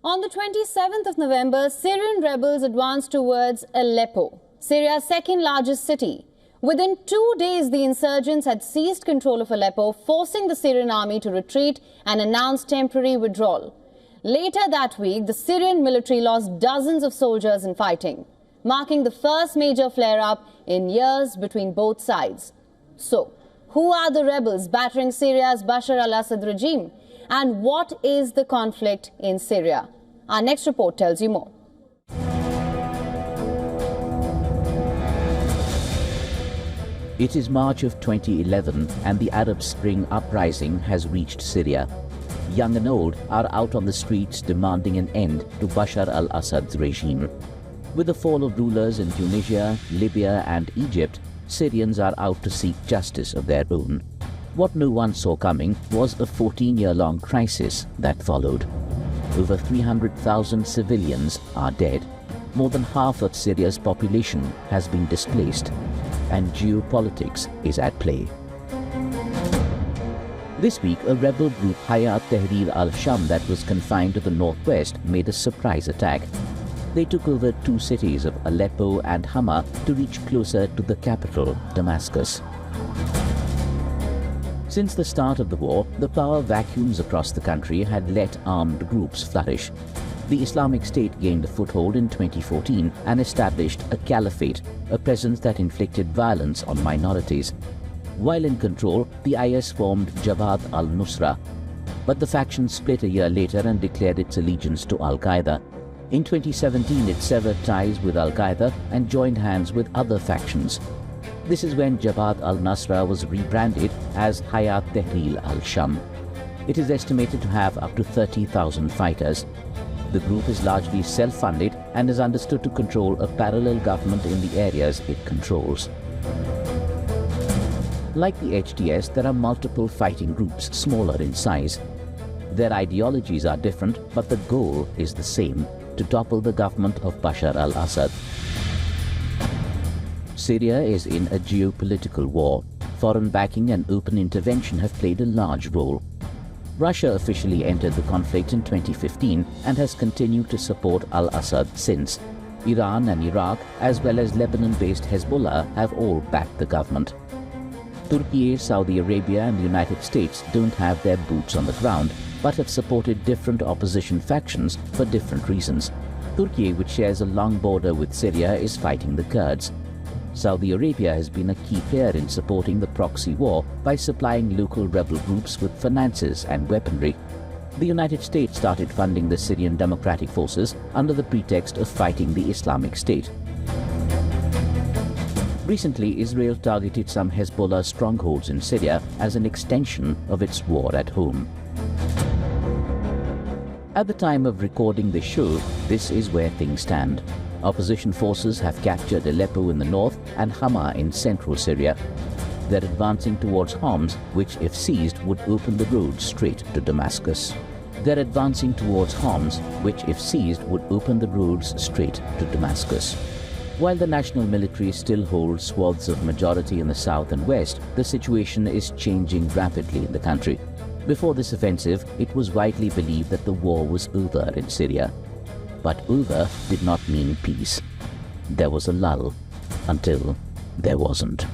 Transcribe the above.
On the 27th of November, Syrian rebels advanced towards Aleppo, Syria's second largest city. Within 2 days, the insurgents had seized control of Aleppo, forcing the Syrian army to retreat and announce temporary withdrawal. Later that week, the Syrian military lost dozens of soldiers in fighting, marking the first major flare-up in years between both sides. So, who are the rebels battering Syria's Bashar al-Assad regime? And what is the conflict in Syria? Our next report tells you more. It is March of 2011 and the Arab Spring uprising has reached Syria. Young and old are out on the streets demanding an end to Bashar al-Assad's regime. With the fall of rulers in Tunisia, Libya and Egypt, Syrians are out to seek justice of their own. What no one saw coming was a 14-year-long crisis that followed. Over 300,000 civilians are dead. More than half of Syria's population has been displaced, and geopolitics is at play. This week, a rebel group, Hayat Tahrir al-Sham, that was confined to the northwest, made a surprise attack. They took over 2 cities of Aleppo and Hama to reach closer to the capital, Damascus. Since the start of the war, the power vacuums across the country had let armed groups flourish. The Islamic State gained a foothold in 2014 and established a caliphate, a presence that inflicted violence on minorities. While in control, the IS formed Jabhat al-Nusra, but the faction split a year later and declared its allegiance to Al-Qaeda. In 2017, it severed ties with Al-Qaeda and joined hands with other factions. This is when Jabhat al-Nusra was rebranded as Hayat Tahrir al-Sham. It is estimated to have up to 30,000 fighters. The group is largely self-funded and is understood to control a parallel government in the areas it controls. Like the HTS, there are multiple fighting groups, smaller in size. Their ideologies are different, but the goal is the same: to topple the government of Bashar al-Assad. Syria is in a geopolitical war. Foreign backing and open intervention have played a large role. Russia officially entered the conflict in 2015 and has continued to support al-Assad since. Iran and Iraq, as well as Lebanon-based Hezbollah, have all backed the government. Turkey, Saudi Arabia and the United States don't have their boots on the ground, but have supported different opposition factions for different reasons. Turkey, which shares a long border with Syria, is fighting the Kurds. Saudi Arabia has been a key player in supporting the proxy war by supplying local rebel groups with finances and weaponry. The United States started funding the Syrian Democratic Forces under the pretext of fighting the Islamic State. Recently, Israel targeted some Hezbollah strongholds in Syria as an extension of its war at home. At the time of recording this show, this is where things stand. Opposition forces have captured Aleppo in the north and Hama in central Syria. They're advancing towards Homs, which if seized would open the road straight to Damascus. While the national military still holds swaths of majority in the south and west, the situation is changing rapidly in the country. Before this offensive, it was widely believed that the war was over in Syria. But over did not mean peace. There was a lull until there wasn't.